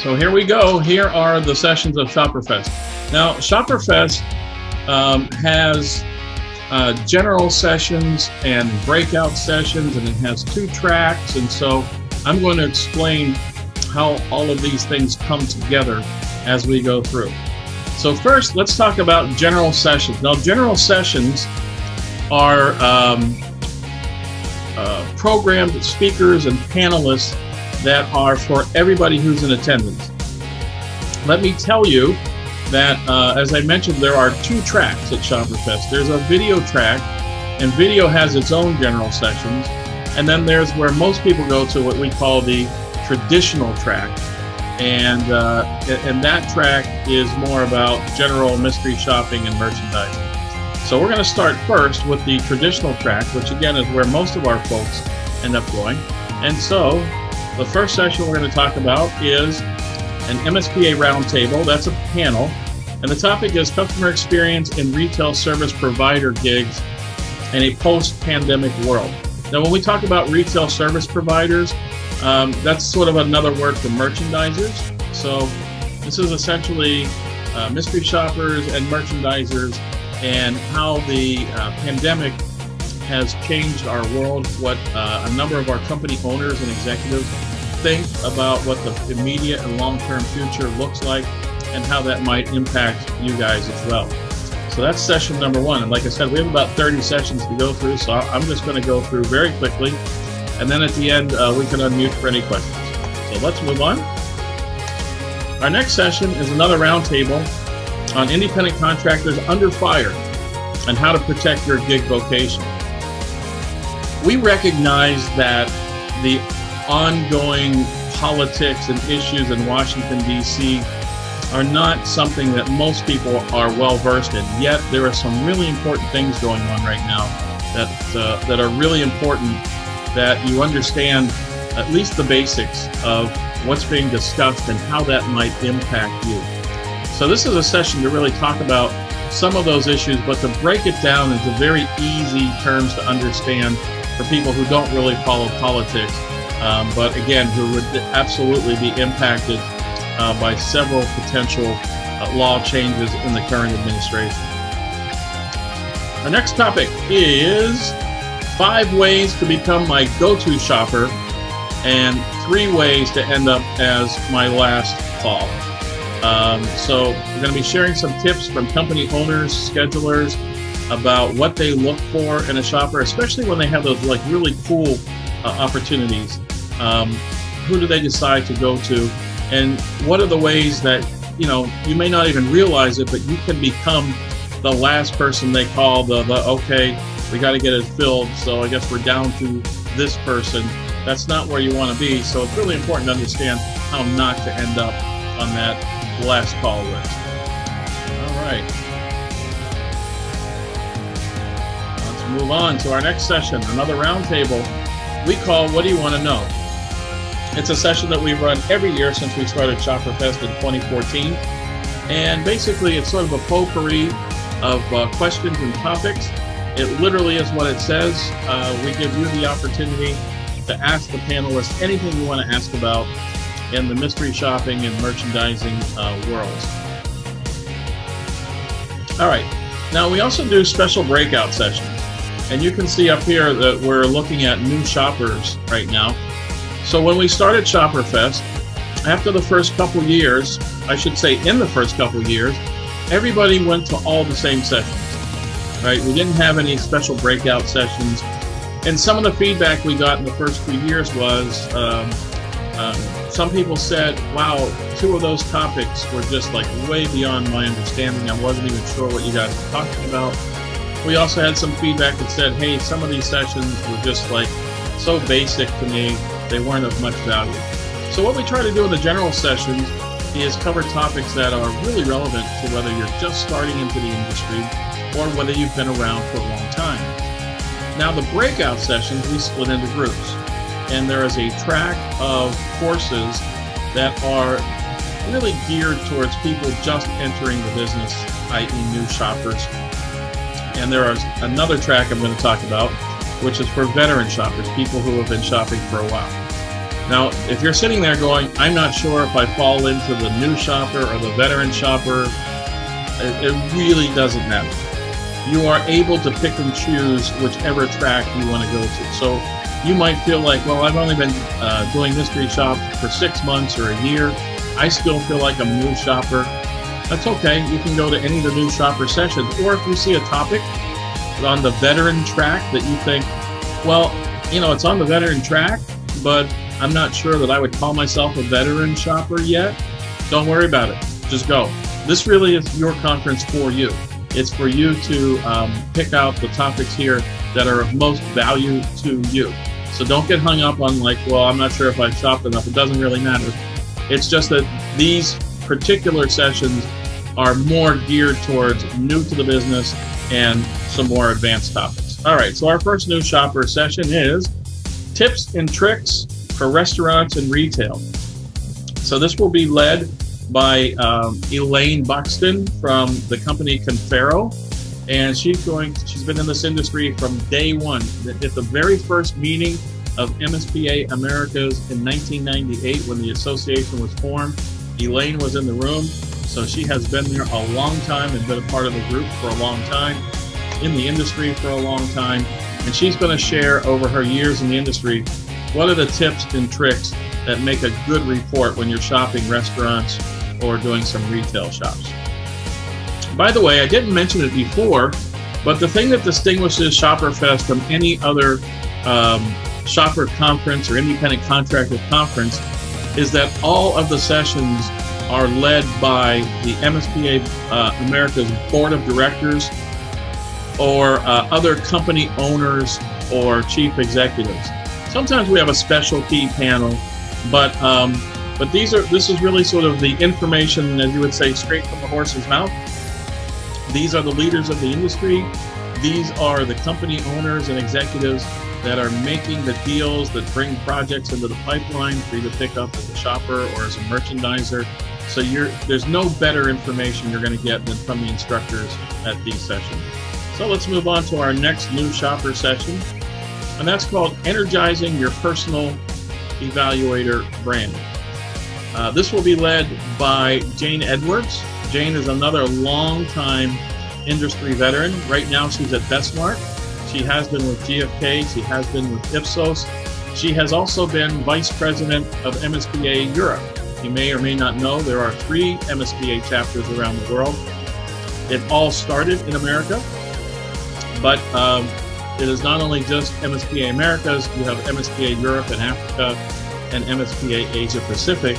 So here we go. Here are the sessions of Shopperfest. Now, Shopperfest has general sessions and breakout sessions, and it has 2 tracks. And so I'm going to explain how all of these things come together as we go through. So first, let's talk about general sessions. Now, general sessions are programmed speakers and panelists that are for everybody who's in attendance. Let me tell you that, as I mentioned, there are 2 tracks at Shopperfest. There's a video track, and video has its own general sessions. And then there's where most people go to, what we call the traditional track. And that track is more about general mystery shopping and merchandising. So we're going to start first with the traditional track, which again is where most of our folks end up going. And so the first session we're going to talk about is an MSPA roundtable. That's a panel. And the topic is customer experience in retail service provider gigs in a post-pandemic world. Now, when we talk about retail service providers, that's sort of another word for merchandisers. So this is essentially mystery shoppers and merchandisers, and how the pandemic has changed our world, what a number of our company owners and executives think about what the immediate and long-term future looks like, and how that might impact you guys as well. So that's session number 1. And like I said, we have about 30 sessions to go through, so I'm just going to go through very quickly. And then at the end, we can unmute for any questions. So let's move on. Our next session is another roundtable on independent contractors under fire and how to protect your gig vocation. We recognize that the ongoing politics and issues in Washington, D.C. are not something that most people are well versed in. Yet there are some really important things going on right now that are really important, that you understand at least the basics of what's being discussed and how that might impact you. So this is a session to really talk about some of those issues, but to break it down into very easy terms to understand for people who don't really follow politics, but again, who would absolutely be impacted by several potential law changes in the current administration. Our next topic is 5 ways to become my go-to shopper and 3 ways to end up as my last call. So we're going to be sharing some tips from company owners, schedulers, about what they look for in a shopper, especially when they have those like really cool opportunities. Who do they decide to go to? And what are the ways that, you may not even realize it, but you can become the last person they call, okay, we got to get it filled, so I guess we're down to this person. That's not where you want to be, so it's really important to understand how not to end up on that last call list. All right. Let's move on to our next session, another roundtable we call What Do You Want to Know? It's a session that we've run every year since we started Shopperfest in 2014. And basically, it's sort of a potpourri of questions and topics. It literally is what it says. We give you the opportunity to ask the panelists anything you want to ask about in the mystery shopping and merchandising worlds. All right. Now, we also do special breakout sessions. And you can see up here that we're looking at new shoppers right now. So when we started Shopperfest, after the first couple years, I should say in the first couple years, everybody went to all the same sessions, right? We didn't have any special breakout sessions. And some of the feedback we got in the first few years was, some people said, wow, 2 of those topics were just like way beyond my understanding. I wasn't even sure what you guys were talking about. We also had some feedback that said, hey, some of these sessions were just like so basic to me, they weren't of much value. So what we try to do in the general sessions is cover topics that are really relevant to whether you're just starting into the industry or whether you've been around for a long time. Now, the breakout sessions, we split into groups. And there is a track of courses that are really geared towards people just entering the business, i.e. new shoppers. And there is another track I'm going to talk about, which is for veteran shoppers, people who have been shopping for a while. Now, if you're sitting there going, I'm not sure if I fall into the new shopper or the veteran shopper, it really doesn't matter. You are able to pick and choose whichever track you want to go to. So you might feel like, well, I've only been doing mystery shop for 6 months or a year. I still feel like I'm a new shopper. That's okay. You can go to any of the new shopper sessions. Or if you see a topic on the veteran track that you think, well, you know, it's on the veteran track, but I'm not sure that I would call myself a veteran shopper yet, don't worry about it. Just go. This really is your conference for you. It's for you to pick out the topics here that are of most value to you. So don't get hung up on like, well, I'm not sure if I've shopped enough. It doesn't really matter. It's just that these particular sessions are more geared towards new to the business and some more advanced topics. All right, so our first new shopper session is tips and tricks for restaurants and retail. So this will be led by Elaine Buxton from the company Confero, and she's been in this industry from day one. At the very first meeting of MSPA Americas in 1998, when the association was formed, Elaine was in the room. So she has been there a long time and been a part of the group for a long time, in the industry for a long time, and she's going to share over her years in the industry what are the tips and tricks that make a good report when you're shopping restaurants or doing some retail shops. By the way, I didn't mention it before, but the thing that distinguishes Shopperfest from any other shopper conference or independent contractor conference is that all of the sessions are led by the MSPA America's Board of Directors or other company owners or chief executives. Sometimes we have a specialty panel, but this is really sort of the information, as you would say, straight from the horse's mouth. These are the leaders of the industry. These are the company owners and executives that are making the deals that bring projects into the pipeline for you to pick up as a shopper or as a merchandiser. So there's no better information you're going to get than from the instructors at these sessions. So let's move on to our next new shopper session, and that's called Energizing Your Personal Evaluator Brand. This will be led by Jane Edwards. Jane is another long-time industry veteran. Right now she's at Bestmark. She has been with GFK. She has been with Ipsos. She has also been Vice President of MSPA Europe. You may or may not know there are 3 MSPA chapters around the world. It all started in America, but it is not only just MSPA Americas. You have MSPA Europe and Africa and MSPA Asia Pacific.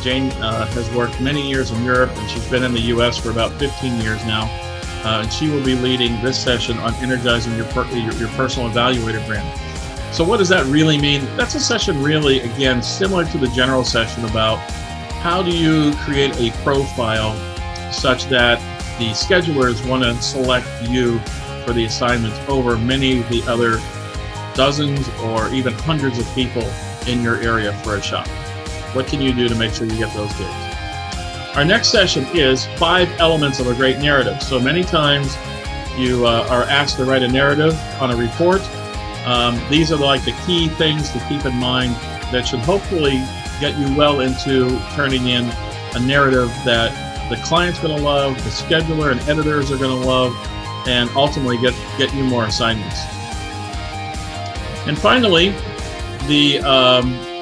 Jane has worked many years in Europe, and she's been in the US for about 15 years now. And she will be leading this session on energizing your personal evaluator brand. So what does that really mean? That's a session really, again, similar to the general session about how do you create a profile such that the schedulers want to select you for the assignments over many of the other dozens or even hundreds of people in your area for a shop. What can you do to make sure you get those deals? Our next session is 5 elements of a great narrative. So many times you are asked to write a narrative on a report. These are like the key things to keep in mind that should hopefully get you well into turning in a narrative that the client's going to love, the scheduler and editors are going to love, and ultimately get you more assignments. And finally, the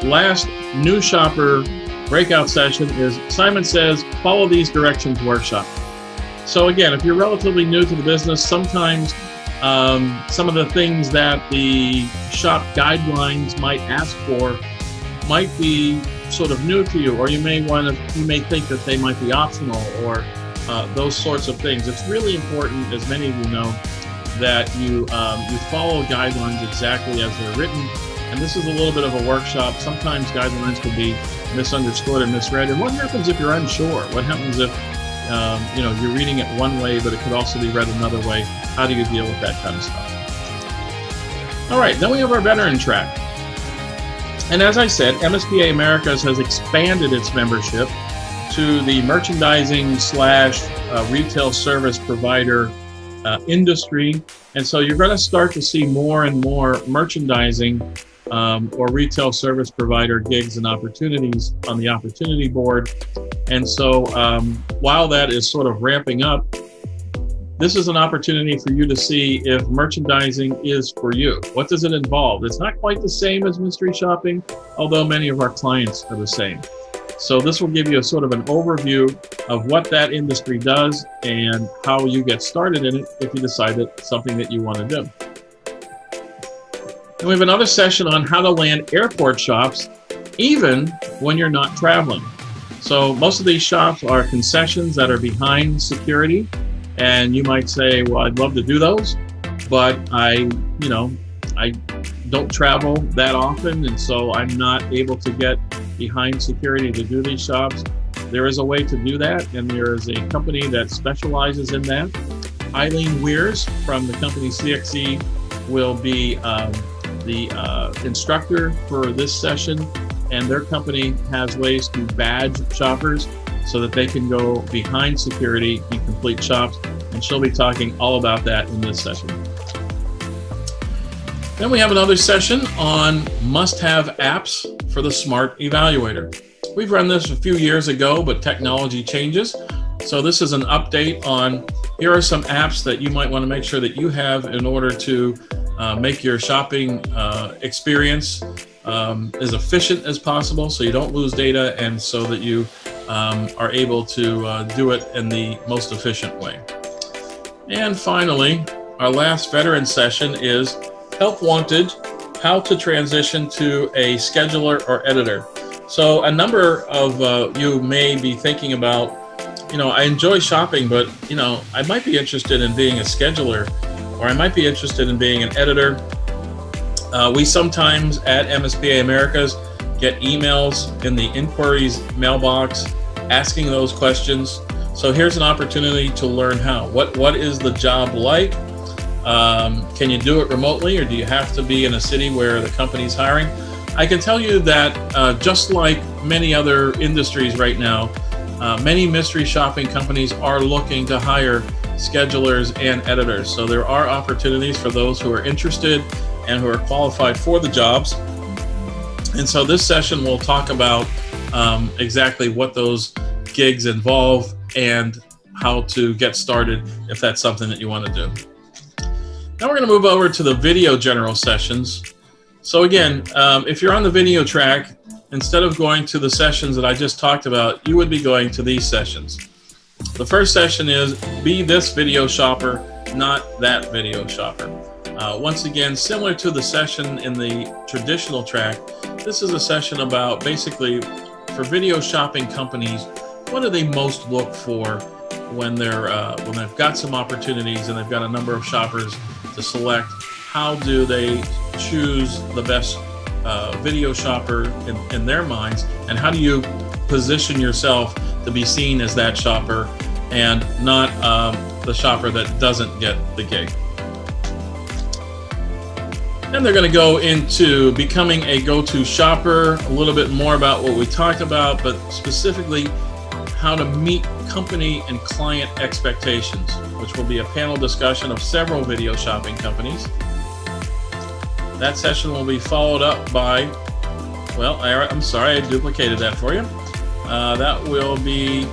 last new shopper breakout session is Simon Says, Follow These Directions Workshop. So again, if you're relatively new to the business, sometimes some of the things that the shop guidelines might ask for might be sort of new to you, or you may think that they might be optional, or those sorts of things. It's really important, as many of you know, that you follow guidelines exactly as they're written. And this is a little bit of a workshop. Sometimes guidelines can be misunderstood and misread. And what happens if you're unsure? What happens if you're reading it one way, but it could also be read another way? How do you deal with that kind of stuff? All right, then we have our veteran track. And as I said, MSPA Americas has expanded its membership to the merchandising / retail service provider industry. And so you're going to start to see more and more merchandising or retail service provider gigs and opportunities on the opportunity board. And so while that is sort of ramping up, this is an opportunity for you to see if merchandising is for you. What does it involve? It's not quite the same as mystery shopping, although many of our clients are the same. So this will give you a sort of an overview of what that industry does and how you get started in it if you decide that it's something that you want to do. And we have another session on how to land airport shops even when you're not traveling. So most of these shops are concessions that are behind security. And you might say, well, I'd love to do those, but I don't travel that often, and so I'm not able to get behind security to do these shops. There is a way to do that, and there is a company that specializes in that. Eileen Weirs from the company CXE will be the instructor for this session, and their company has ways to badge shoppers so that they can go behind security and complete shops, and she'll be talking all about that in this session. Then we have another session on must-have apps for the Smart Evaluator. We've run this a few years ago, but technology changes. So this is an update on, here are some apps that you might want to make sure that you have in order to make your shopping experience as efficient as possible, so you don't lose data and so that you are able to do it in the most efficient way. And finally, our last veteran session is Help Wanted, how to transition to a scheduler or editor. So a number of you may be thinking about, I enjoy shopping, but I might be interested in being a scheduler, or I might be interested in being an editor. We sometimes at MSBA Americas get emails in the inquiries mailbox asking those questions. So here's an opportunity to learn how. What is the job like? Can you do it remotely, or do you have to be in a city where the company's hiring? I can tell you that just like many other industries right now, many mystery shopping companies are looking to hire schedulers and editors. So there are opportunities for those who are interested and who are qualified for the jobs. And so this session will talk about exactly what those gigs involve and how to get started if that's something that you want to do. Now we're going to move over to the video general sessions. So again, if you're on the video track, instead of going to the sessions that I just talked about, you would be going to these sessions. The first session is Be This Video Shopper, Not That Video Shopper. Once again, similar to the session in the traditional track, this is a session about basically for video shopping companies, what do they most look for when they've got some opportunities and they've got a number of shoppers to select? How do they choose the best video shopper in their minds, and how do you position yourself to be seen as that shopper and not the shopper that doesn't get the gig? Then they're going to go into becoming a go-to shopper, a little bit more about what we talked about, but specifically how to meet company and client expectations, which will be a panel discussion of several video shopping companies. That session will be followed up by, well, I'm sorry, I duplicated that for you. That will be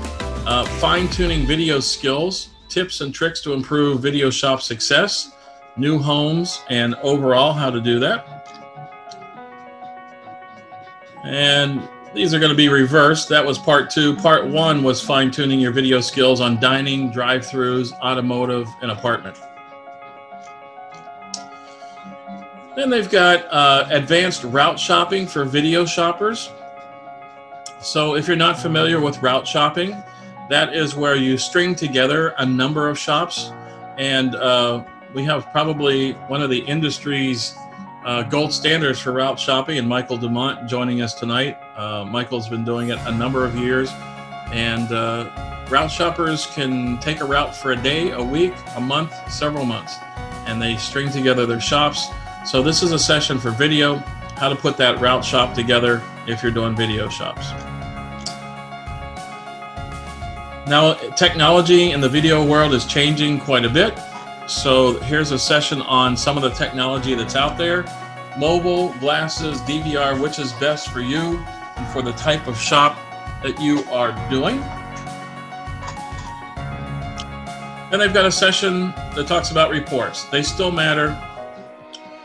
fine-tuning video skills, tips and tricks to improve video shop success, new homes, and overall how to do that. And these are going to be reversed. That was part 2. Part 1 was fine-tuning your video skills on dining, drive-thrus, automotive, and apartment. Then they've got advanced route shopping for video shoppers. So if you're not familiar with route shopping, that is where you string together a number of shops, and we have probably one of the industry's gold standards for route shopping, and Michael Dumont joining us tonight. Michael's been doing it a number of years, and route shoppers can take a route for a day, a week, a month, several months, and they string together their shops. So this is a session for video, how to put that route shop together if you're doing video shops. Now, technology in the video world is changing quite a bit. So here's a session on some of the technology that's out there. mobile, glasses, DVR, which is best for you and for the type of shop that you are doing. Then I've got a session that talks about reports. They still matter.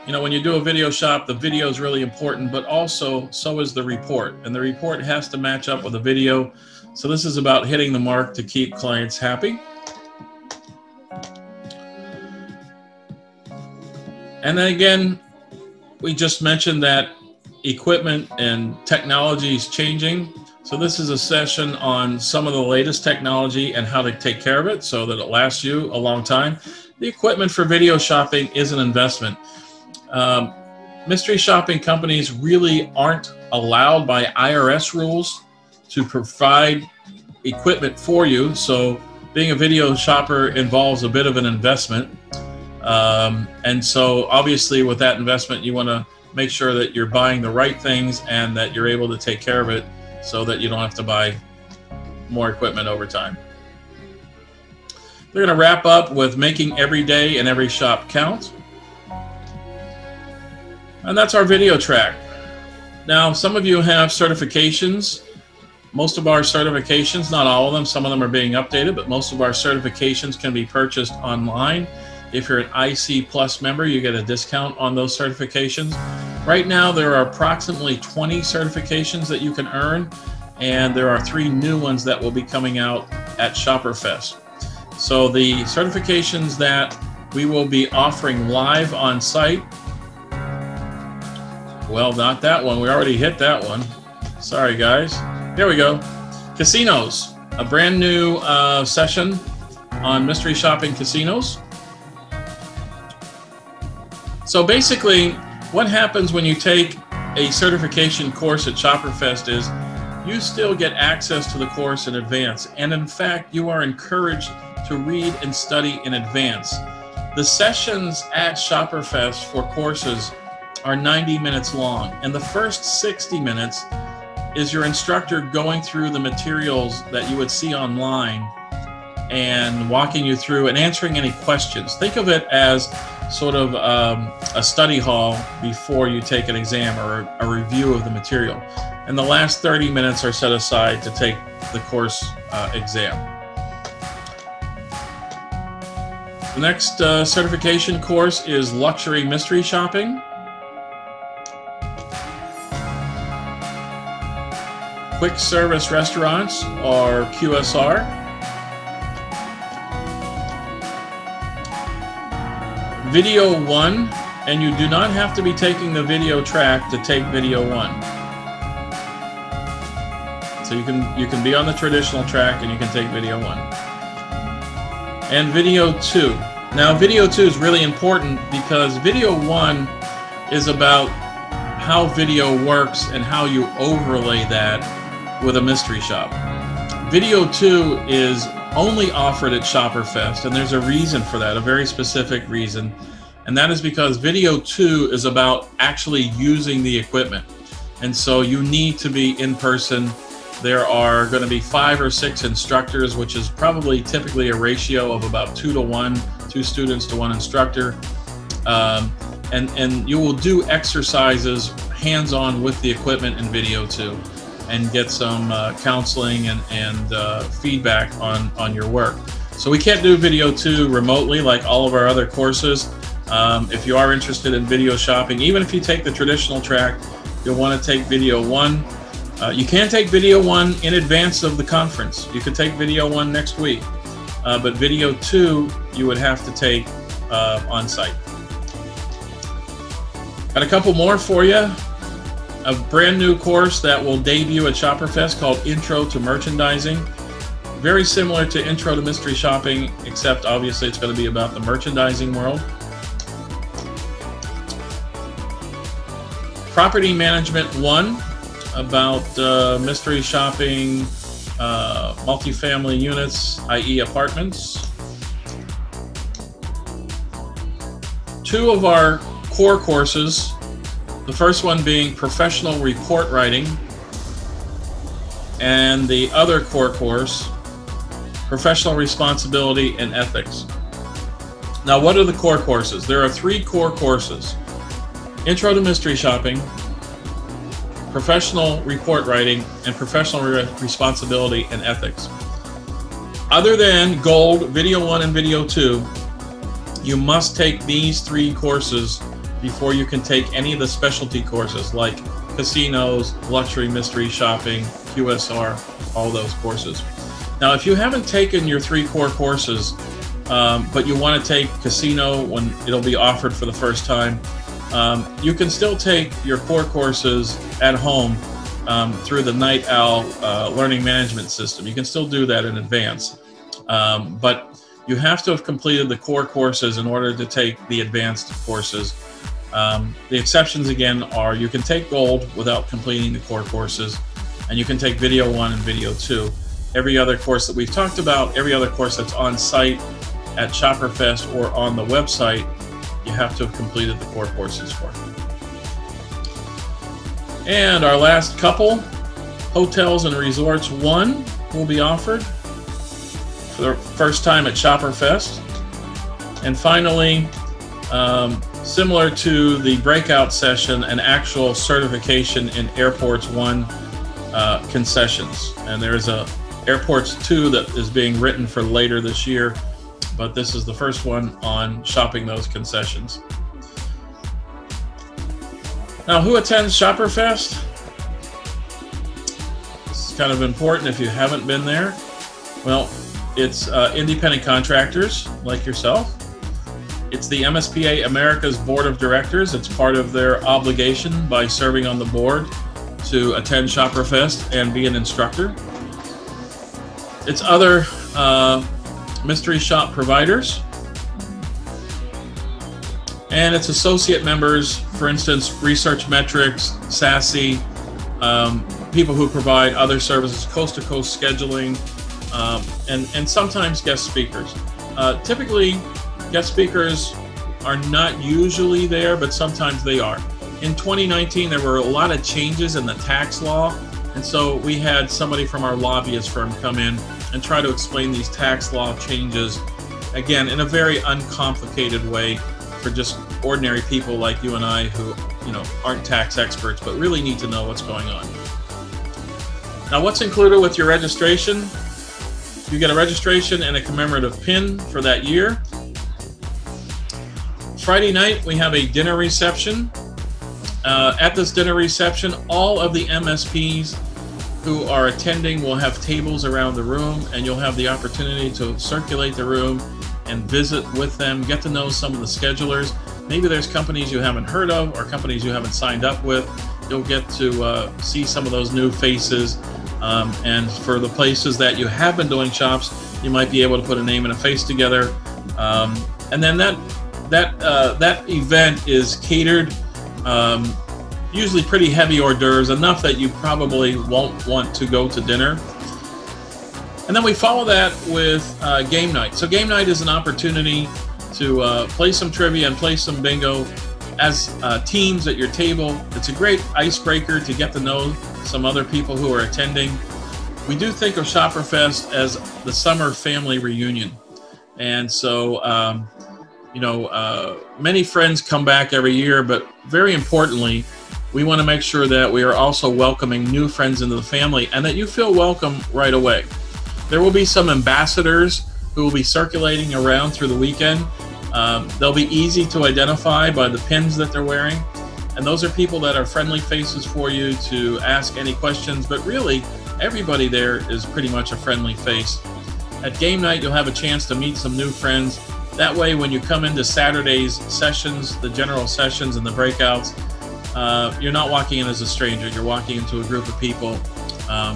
You know, when you do a video shop, the video is really important, but also so is the report. And the report has to match up with the video. So this is about hitting the mark to keep clients happy. And then again, we just mentioned that equipment and technology is changing. So this is a session on some of the latest technology and how to take care of it so that it lasts you a long time. The equipment for video shopping is an investment. Mystery shopping companies really aren't allowed by IRS rules to provide equipment for you. So being a video shopper involves a bit of an investment. And so obviously with that investment, you want to make sure that you're buying the right things and that you're able to take care of it so that you don't have to buy more equipment over time. They're going to wrap up with making every day and every shop count. And that's our video track. Now, some of you have certifications. Most of our certifications, not all of them, some of them are being updated, but most of our certifications can be purchased online. If you're an IC Plus member, you get a discount on those certifications. Right now, there are approximately 20 certifications that you can earn, and there are 3 new ones that will be coming out at Shopperfest. So the certifications that we will be offering live on site, well, not that one. We already hit that one. Sorry, guys. There we go. Casinos, a brand new session on mystery shopping casinos. So basically, what happens when you take a certification course at Shopperfest is you still get access to the course in advance. And in fact, you are encouraged to read and study in advance. The sessions at Shopperfest for courses are 90 minutes long. And the first 60 minutes is your instructor going through the materials that you would see online and walking you through and answering any questions. Think of it as sort of a study hall before you take an exam or a review of the material. And the last 30 minutes are set aside to take the course exam. The next certification course is Luxury Mystery Shopping. Quick Service Restaurants, or QSR. Video 1, and you do not have to be taking the video track to take Video 1. So you can be on the traditional track and you can take Video 1. And Video 2. Now Video 2 is really important because Video 1 is about how video works and how you overlay that with a mystery shop. Video 2 is only offered at Shopperfest, and there's a reason for that, a very specific reason, and that is because Video 2 is about actually using the equipment. And so you need to be in person. There are going to be 5 or 6 instructors, which is probably typically a ratio of about 2 to 1, 2 students to 1 instructor. And you will do exercises hands-on with the equipment in Video 2 and get some counseling and feedback on your work. So we can't do Video 2 remotely like all of our other courses. If you are interested in video shopping, even if you take the traditional track, you'll want to take Video 1. You can take Video 1 in advance of the conference. You could take Video 1 next week. But Video 2, you would have to take on site. Got a couple more for you. A brand new course that will debut at Shopperfest called Intro to Merchandising. Very similar to Intro to Mystery Shopping, except obviously it's going to be about the merchandising world. Property Management 1, about mystery shopping, multifamily units, i.e. apartments. 2 of our core courses. The first one being Professional Report Writing, and the other core course, Professional Responsibility and Ethics. Now, what are the core courses? There are 3 core courses. Intro to Mystery Shopping, Professional Report Writing, and Professional Responsibility and Ethics. Other than Gold, Video 1 and Video 2, you must take these 3 courses before you can take any of the specialty courses like casinos, luxury mystery shopping, QSR, all those courses. Now, if you haven't taken your 3 core courses, but you want to take casino when it'll be offered for the first time, you can still take your core courses at home through the Night Owl learning management system. You can still do that in advance, but you have to have completed the core courses in order to take the advanced courses. The exceptions again are you can take Gold without completing the core courses, and you can take Video 1 and Video 2. Every other course that we've talked about, every other course that's on site at Shopperfest or on the website, you have to have completed the core courses for. And our last couple, Hotels and Resorts 1 will be offered for the first time at Shopperfest. And finally, similar to the breakout session, an actual certification in Airports 1 concessions. And there's a Airports 2 that is being written for later this year, but this is the first one on shopping those concessions. Now, who attends Shopperfest? This is kind of important if you haven't been there. Well, it's independent contractors like yourself. It's the MSPA America's Board of Directors. It's part of their obligation by serving on the board to attend Shopperfest and be an instructor. It's other mystery shop providers. And it's associate members, for instance, Research Metrics, SASE, people who provide other services, coast-to-coast scheduling, and sometimes guest speakers. Typically, guest speakers are not usually there, but sometimes they are. In 2019, there were a lot of changes in the tax law, and so we had somebody from our lobbyist firm come in and try to explain these tax law changes, again, in a very uncomplicated way for just ordinary people like you and I who, aren't tax experts, but really need to know what's going on. Now, what's included with your registration? You get a registration and a commemorative pin for that year. Friday night, we have a dinner reception. At this dinner reception, all of the MSPs who are attending will have tables around the room, and you'll have the opportunity to circulate the room and visit with them, get to know some of the schedulers. Maybe there's companies you haven't heard of or companies you haven't signed up with. You'll get to see some of those new faces. And for the places that you have been doing shops, you might be able to put a name and a face together. And then that event is catered, usually pretty heavy hors d'oeuvres, enough that you probably won't want to go to dinner. And then we follow that with game night. So game night is an opportunity to play some trivia and play some bingo as teams at your table. It's a great icebreaker to get to know some other people who are attending. We do think of Shopperfest as the summer family reunion. And so, many friends come back every year, but very importantly, we want to make sure that we are also welcoming new friends into the family and that you feel welcome right away. There will be some ambassadors who will be circulating around through the weekend. They'll be easy to identify by the pins that they're wearing. And those are people that are friendly faces for you to ask any questions, but really everybody there is pretty much a friendly face. At game night, you'll have a chance to meet some new friends. That way, when you come into Saturday's sessions, the general sessions and the breakouts, you're not walking in as a stranger. You're walking into a group of people,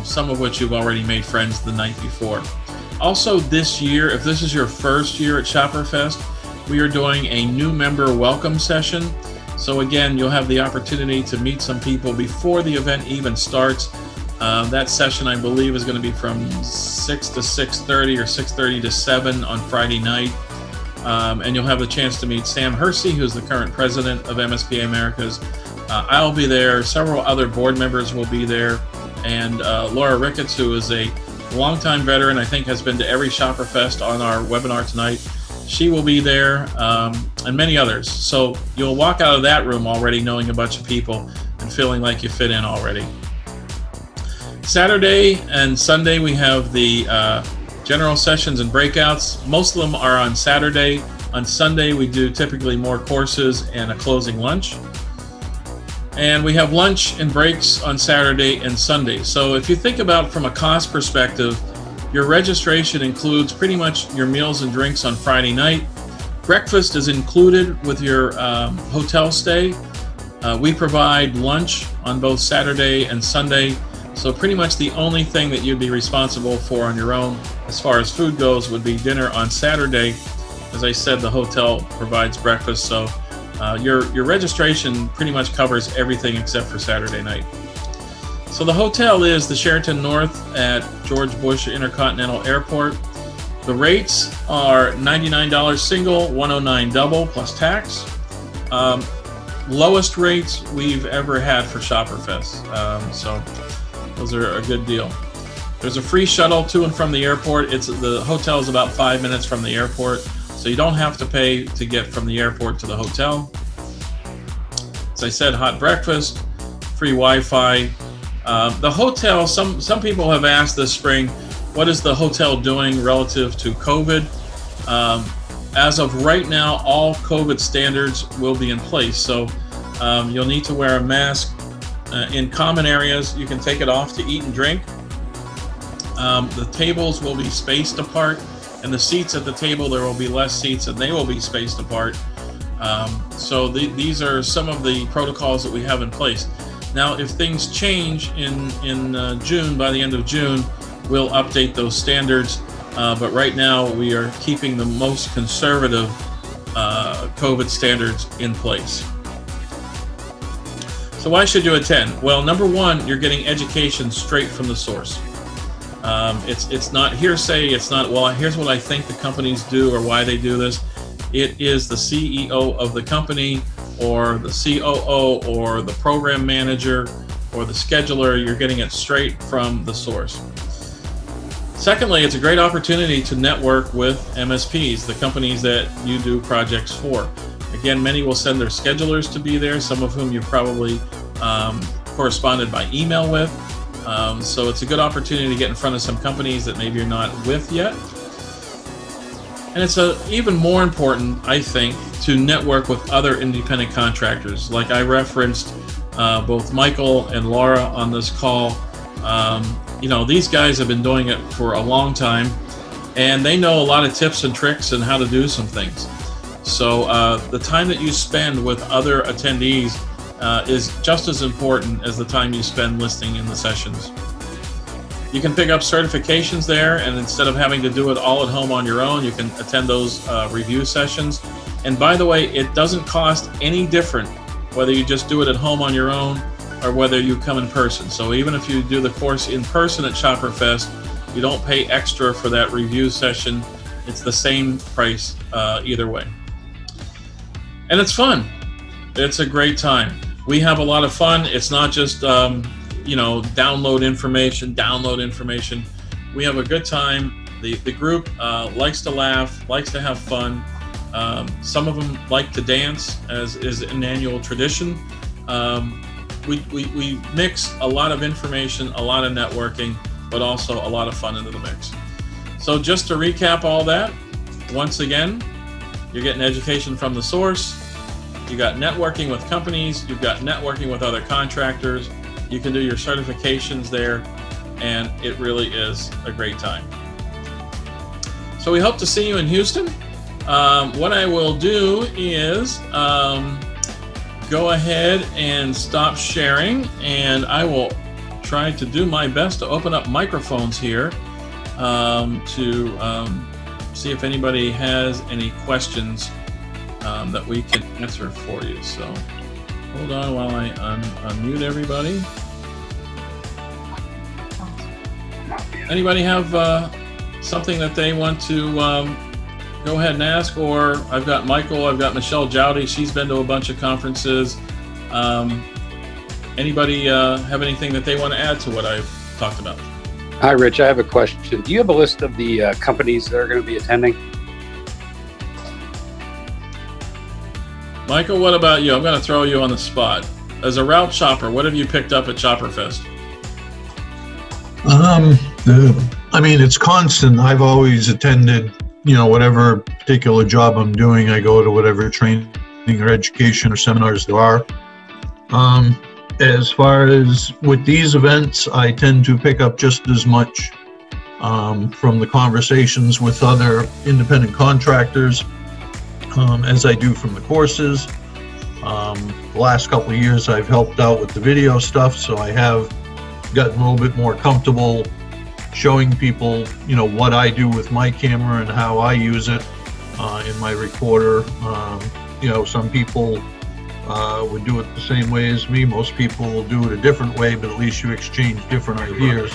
some of which you've already made friends the night before. Also this year, if this is your first year at Shopperfest, we are doing a new member welcome session. So again, you'll have the opportunity to meet some people before the event even starts. That session, I believe, is going to be from 6 to 6:30 or 6:30 to 7 on Friday night. And you'll have the chance to meet Sam Hersey, who's the current president of MSPA Americas. I'll be there. Several other board members will be there. And Laura Ricketts, who is a longtime veteran, I think has been to every Shopperfest on our webinar tonight. She will be there, and many others. So you'll walk out of that room already knowing a bunch of people and feeling like you fit in already. Saturday and Sunday we have the general sessions and breakouts. Most of them are on Saturday. On Sunday we do typically more courses and a closing lunch. And we have lunch and breaks on Saturday and Sunday. So if you think about from a cost perspective, your registration includes pretty much your meals and drinks on Friday night. Breakfast is included with your hotel stay. We provide lunch on both Saturday and Sunday. So pretty much the only thing that you'd be responsible for on your own as far as food goes would be dinner on Saturday. As I said, the hotel provides breakfast, so your registration pretty much covers everything except for Saturday night. So the hotel is the Sheraton North at George Bush Intercontinental Airport. The rates are $99 single, $109 double plus tax. Lowest rates we've ever had for Shopperfest. So those are a good deal. There's a free shuttle to and from the airport. The hotel is about 5 minutes from the airport, so you don't have to pay to get from the airport to the hotel. As I said, hot breakfast, free Wi-Fi. The hotel, some people have asked this spring, what is the hotel doing relative to COVID? As of right now, all COVID standards will be in place. So you'll need to wear a mask in common areas. You can take it off to eat and drink. The tables will be spaced apart, and the seats at the table, there will be less seats and they will be spaced apart. So these are some of the protocols that we have in place. Now, if things change in June, by the end of June, we'll update those standards. But right now, we are keeping the most conservative COVID standards in place. So why should you attend? Well, number one, you're getting education straight from the source. It's not hearsay. It's not, well, here's what I think the companies do or why they do this. It is the CEO of the company or the COO or the program manager or the scheduler. You're getting it straight from the source. Secondly, it's a great opportunity to network with MSPs, the companies that you do projects for. Again, many will send their schedulers to be there, some of whom you probably corresponded by email with. So it's a good opportunity to get in front of some companies that maybe you're not with yet. And it's even more important, I think, to network with other independent contractors. Like I referenced both Michael and Laura on this call. You know, these guys have been doing it for a long time, and they know a lot of tips and tricks and how to do some things. So the time that you spend with other attendees is just as important as the time you spend listening in the sessions. You can pick up certifications there, and instead of having to do it all at home on your own, you can attend those review sessions. And by the way, it doesn't cost any different whether you just do it at home on your own or whether you come in person. So even if you do the course in person at Shopperfest, you don't pay extra for that review session. It's the same price either way. And it's fun. It's a great time. We have a lot of fun. It's not just you know, download information. We have a good time. The group likes to laugh, likes to have fun. Some of them like to dance, as is an annual tradition. We mix a lot of information, a lot of networking, but also a lot of fun into the mix. So just to recap all that, once again, you're getting education from the source. You got networking with companies. You've got networking with other contractors. You can do your certifications there, and it really is a great time. So we hope to see you in Houston. What I will do is go ahead and stop sharing, and I will try to do my best to open up microphones here to see if anybody has any questions that we can answer for you. So hold on while I unmute everybody. Anybody have something that they want to go ahead and ask? Or I've got Michael, I've got Michelle Jowdy. She's been to a bunch of conferences. Anybody have anything that they want to add to what I've talked about? Hi, Rich. I have a question. Do you have a list of the companies that are going to be attending? Michael, what about you? I'm going to throw you on the spot. As a route shopper, what have you picked up at Shopperfest? I mean, it's constant. I've always attended, you know, whatever particular job I'm doing, I go to whatever training or education or seminars there are. As far as with these events, I tend to pick up just as much from the conversations with other independent contractors as I do from the courses. The last couple of years I've helped out with the video stuff, so I have gotten a little bit more comfortable showing people, you know, what I do with my camera and how I use it in my recorder. You know, some people would do it the same way as me. Most people will do it a different way, but at least you exchange different ideas.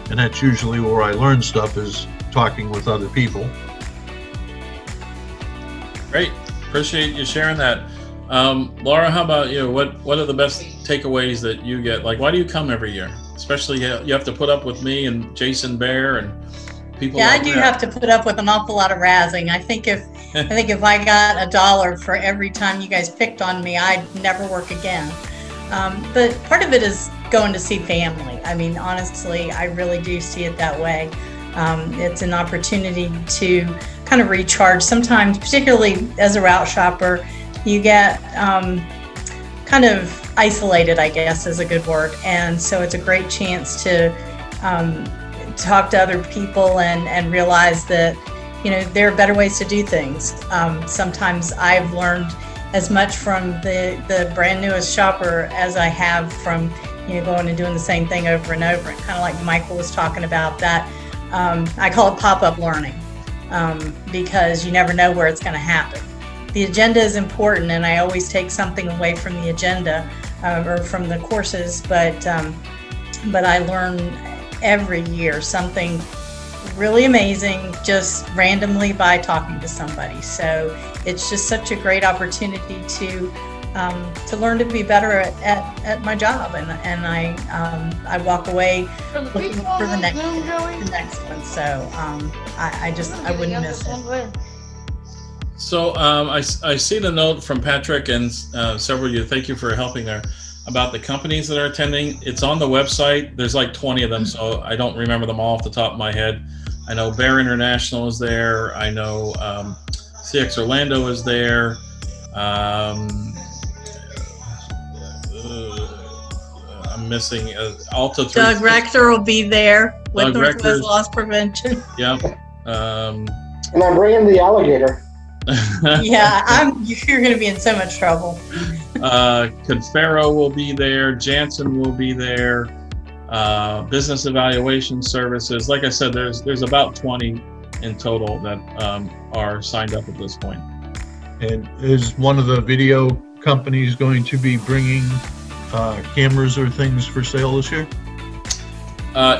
And that's usually where I learn stuff, is talking with other people. Great. Appreciate you sharing that. Laura, how about you? What are the best takeaways that you get? Like, why do you come every year? Especially you have to put up with me and Jason Bear and people. Yeah, like I do that. have to put up with an awful lot of razzing. I think if I got $1 for every time you guys picked on me, I'd never work again. But part of it is going to see family. I mean, honestly, I really do see it that way. It's an opportunity to kind of recharge. Sometimes, particularly as a route shopper, you get kind of isolated, I guess is a good word. And so it's a great chance to talk to other people and realize that, you know, there are better ways to do things. Sometimes I've learned as much from the brand newest shopper as I have from, you know, going and doing the same thing over and over. And kind of like Michael was talking about that, I call it pop-up learning because you never know where it's going to happen. The agenda is important, and I always take something away from the agenda or from the courses, but I learn every year something really amazing just randomly by talking to somebody. So it's just such a great opportunity to learn to be better at my job, and I walk away looking for the next one. So I wouldn't miss it. So I see the note from Patrick and several of you. Thank you for helping there about the companies that are attending. It's on the website. There's like 20 of them, so I don't remember them all off the top of my head. I know Bear International is there. I know CX Orlando is there. I'm missing Alta. Doug Rector will be there with Doug Northwest Rector's, Loss Prevention. Yep. And I'm bringing the alligator. Yeah, you're going to be in so much trouble. Confero will be there. Janssen will be there. Business Evaluation Services. Like I said, there's about 20 in total that are signed up at this point. And is one of the video companies going to be bringing cameras or things for sale this year?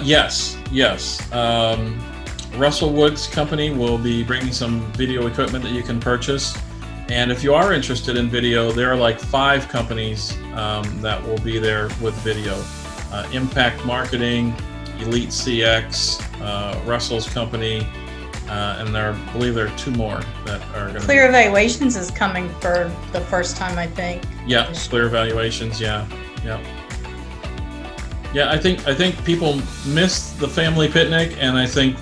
Yes. Russell Woods Company will be bringing some video equipment that you can purchase. And if you are interested in video, there are like 5 companies that will be there with video. Impact Marketing, Elite CX, Russell's Company, and I believe there are 2 more that are going to Clear Evaluations is coming for the first time, I think. Yeah, Clear Evaluations, yeah. I think people miss the family picnic, and I think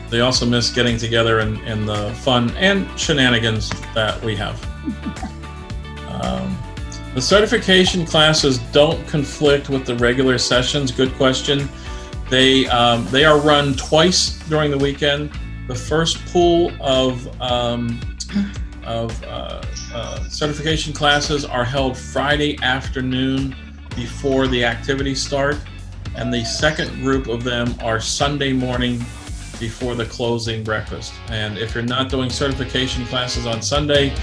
they also miss getting together and the fun and shenanigans that we have. The certification classes don't conflict with the regular sessions. Good question. They are run twice during the weekend. The first pool of certification classes are held Friday afternoon before the activities start, and the second group of them are Sunday morning before the closing breakfast. And if you're not doing certification classes on Sunday,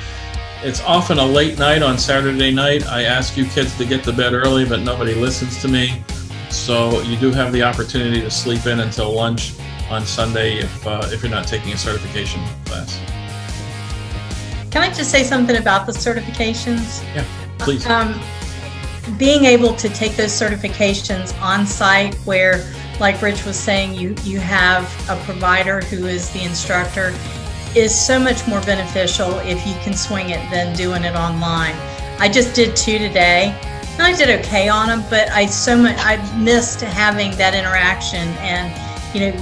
it's often a late night on Saturday night. I ask you kids to get to bed early, but nobody listens to me. So you do have the opportunity to sleep in until lunch on Sunday if you're not taking a certification class. Can I just say something about the certifications? Yeah, please. Being able to take those certifications on site where, like Rich was saying, you have a provider who is the instructor, is so much more beneficial if you can swing it than doing it online. I just did 2 today, and I did okay on them, but I missed having that interaction. And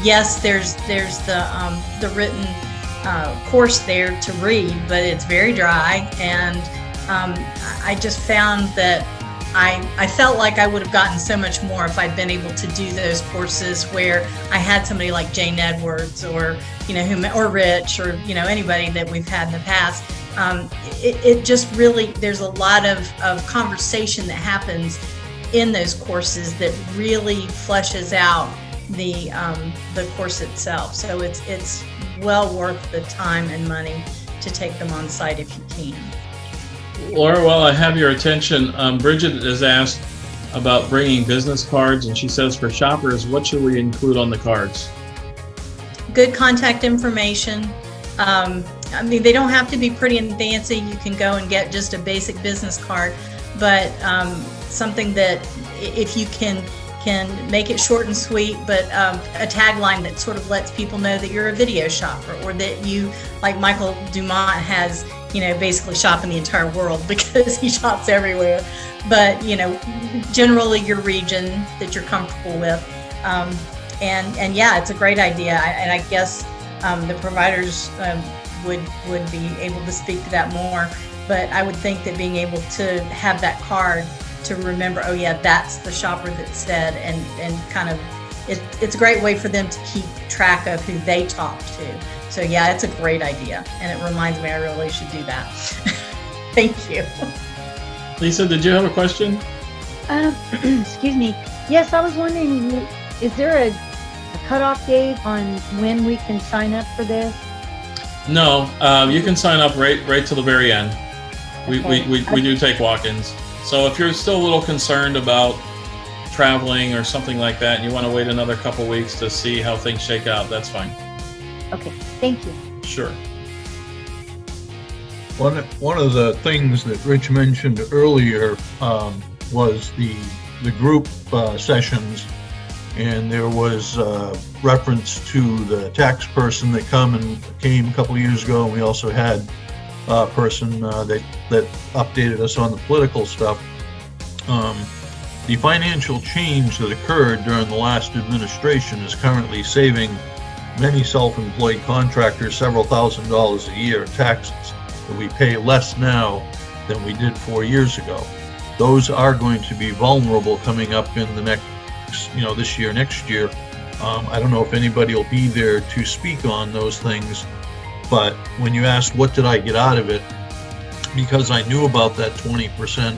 yes, there's the written course there to read, but it's very dry, and I just found that I felt like I would have gotten so much more if I'd been able to do those courses where I had somebody like Jane Edwards or or Rich or anybody that we've had in the past. It just really, there's a lot of conversation that happens in those courses that really fleshes out the course itself. So it's well worth the time and money to take them on site if you can. Laura, while I have your attention, Bridget has asked about bringing business cards, and she says for shoppers, what should we include on the cards? Good contact information. I mean, they don't have to be pretty and fancy. You can go and get just a basic business card, but something that if you can make it short and sweet, but a tagline that sort of lets people know that you're a video shopper, or that you, like Michael Dumont has, basically shop in the entire world because he shops everywhere. But, generally your region that you're comfortable with. And yeah, it's a great idea. And I guess the providers would be able to speak to that more. But I would think that being able to have that card to remember, oh yeah, that's the shopper that said, and kind of, it's a great way for them to keep track of who they talked to. So yeah, it's a great idea, and it reminds me I really should do that. Thank you. Lisa, did you have a question? Excuse me. Yes, I was wondering, is there a cutoff date on when we can sign up for this? No, you can sign up right to the very end. Okay. We do take walk-ins. So if you're still a little concerned about traveling or something like that, and you want to wait another couple weeks to see how things shake out, that's fine. Okay, thank you. Sure. One of the things that Rich mentioned earlier was the group sessions, and there was reference to the tax person that came a couple of years ago, and we also had a person that updated us on the political stuff. The financial change that occurred during the last administration is currently saving many self-employed contractors several $1,000s a year in taxes that we pay less now than we did 4 years ago. Those are going to be vulnerable coming up in the next, this year, next year. I don't know if anybody will be there to speak on those things, but when you asked what did I get out of it, because I knew about that 20%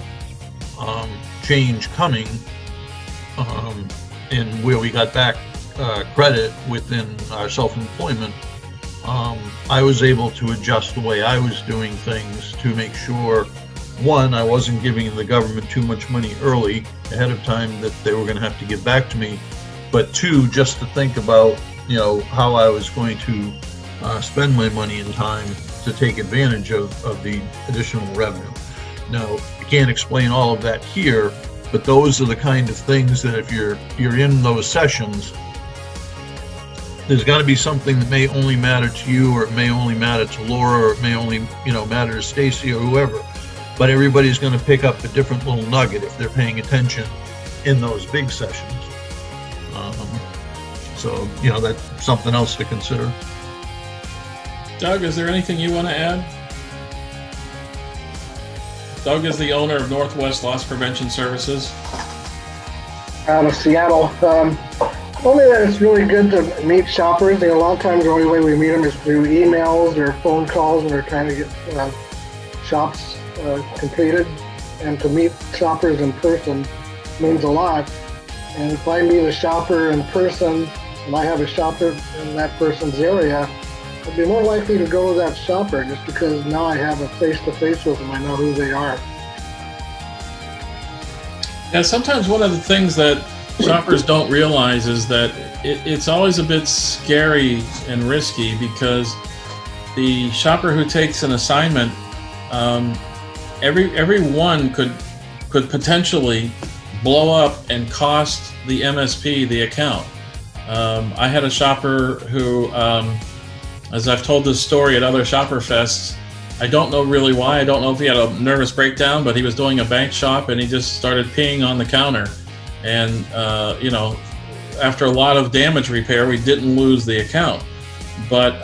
change coming, and where we got back credit within our self-employment, I was able to adjust the way I was doing things to make sure, one, I wasn't giving the government too much money early ahead of time that they were going to have to give back to me, but two, just to think about how I was going to spend my money and time to take advantage of the additional revenue. Now, I can't explain all of that here, but those are the kind of things that if you're in those sessions, there's got to be something that may only matter to you, or it may only matter to Laura, or it may only matter to Stacy or whoever, but everybody's going to pick up a different little nugget if they're paying attention in those big sessions. So that's something else to consider. Doug, is there anything you want to add? Doug is the owner of Northwest Loss Prevention Services. Out of Seattle. Only that it's really good to meet shoppers. A lot of times the only way we meet them is through emails or phone calls when we're trying to get shops completed. And to meet shoppers in person means a lot. And if I meet a shopper in person and I have a shopper in that person's area, I'd be more likely to go with that shopper just because now I have a face-to-face with them. I know who they are. Yeah, sometimes one of the things that shoppers don't realize is that it's always a bit scary and risky, because the shopper who takes an assignment, every one could potentially blow up and cost the MSP the account. I had a shopper who as I've told this story at other Shopperfests, I don't know really why. I don't know if he had a nervous breakdown, but he was doing a bank shop and he just started peeing on the counter. And, you know, after a lot of damage repair, we didn't lose the account. But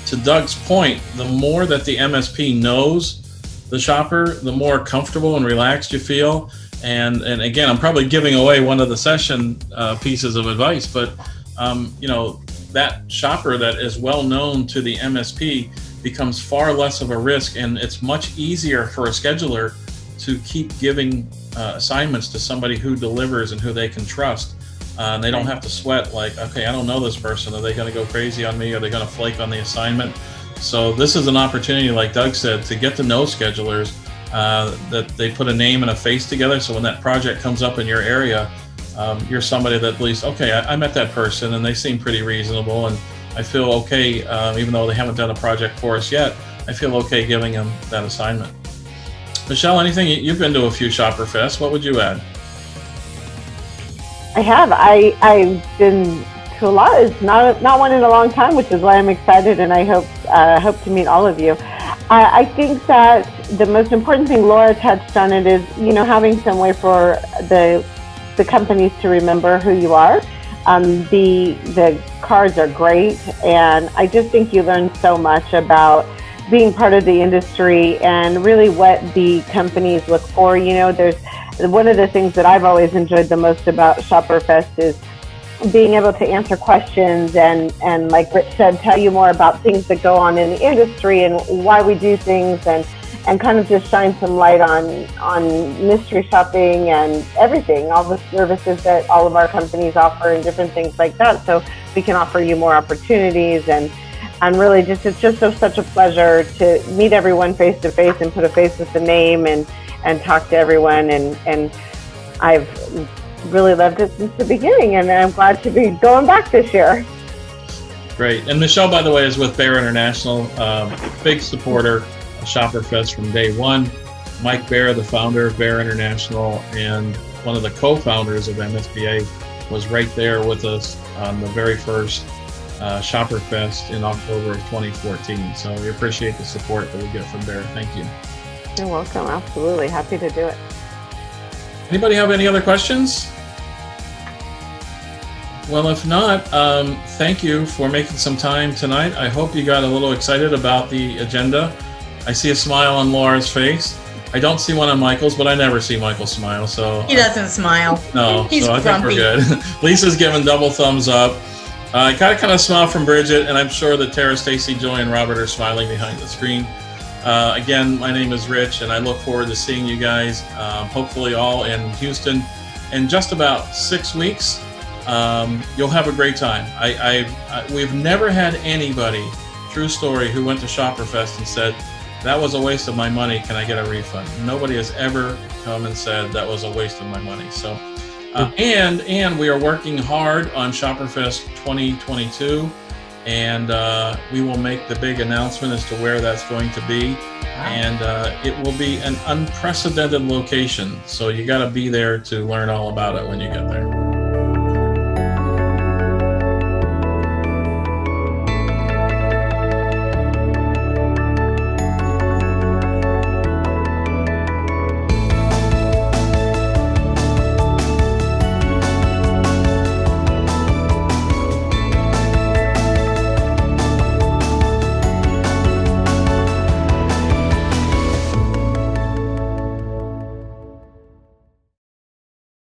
to Doug's point, the more that the MSP knows the shopper, the more comfortable and relaxed you feel. And again, I'm probably giving away one of the session pieces of advice, but you know, that shopper that is well known to the MSP becomes far less of a risk, and it's much easier for a scheduler to keep giving assignments to somebody who delivers and who they can trust. And they don't have to sweat like, okay, I don't know this person. Are they going to go crazy on me? Are they going to flake on the assignment? So this is an opportunity, like Doug said, to get to know schedulers, that they put a name and a face together. So when that project comes up in your area, you're somebody that believes, okay, I met that person and they seem pretty reasonable, and I feel okay, even though they haven't done a project for us yet, I feel okay giving them that assignment. Michelle, anything? You've been to a few Shopperfests. What would you add? I have. I've been to a lot. It's not one in a long time, which is why I'm excited, and I hope to meet all of you. I think that the most important thing Laura touched on it is, you know, having some way for the companies to remember who you are. The cards are great, and I just think you learn so much about being part of the industry and really what the companies look for. You know, there's one of the things that I've always enjoyed the most about Shopperfest is being able to answer questions and like Rich said, tell you more about things that go on in the industry and why we do things, and kind of just shine some light on mystery shopping and everything, all the services that all of our companies offer and different things like that. So we can offer you more opportunities, and really just, it's just such a pleasure to meet everyone face to face and put a face with the name and talk to everyone. And I've really loved it since the beginning, and I'm glad to be going back this year. Great. And Michelle, by the way, is with Bear International, big supporter of Shopperfest from day one. Mike Bear, the founder of Bear International and one of the co-founders of MSBA, was right there with us on the very first Shopperfest in October of 2014. So we appreciate the support that we get from Bear. Thank you. You're welcome. Absolutely. Happy to do it. Anybody have any other questions? Well, if not, thank you for making some time tonight. I hope you got a little excited about the agenda. I see a smile on Laura's face. I don't see one on Michael's, but I never see Michael smile. So he doesn't smile. No, he's so I grumpy. think we're good. Lisa's giving double thumbs up. I got a kind of smile from Bridget, and I'm sure that Tara, Stacy, Joy, and Robert are smiling behind the screen. Again, my name is Rich, and I look forward to seeing you guys, hopefully all in Houston in just about 6 weeks. You'll have a great time. We've never had anybody, true story, who went to Shopperfest and said, that was a waste of my money, can I get a refund? Nobody has ever come and said that was a waste of my money. So, and we are working hard on Shopperfest 2022. And we will make the big announcement as to where that's going to be. And it will be an unprecedented location. So you got to be there to learn all about it when you get there.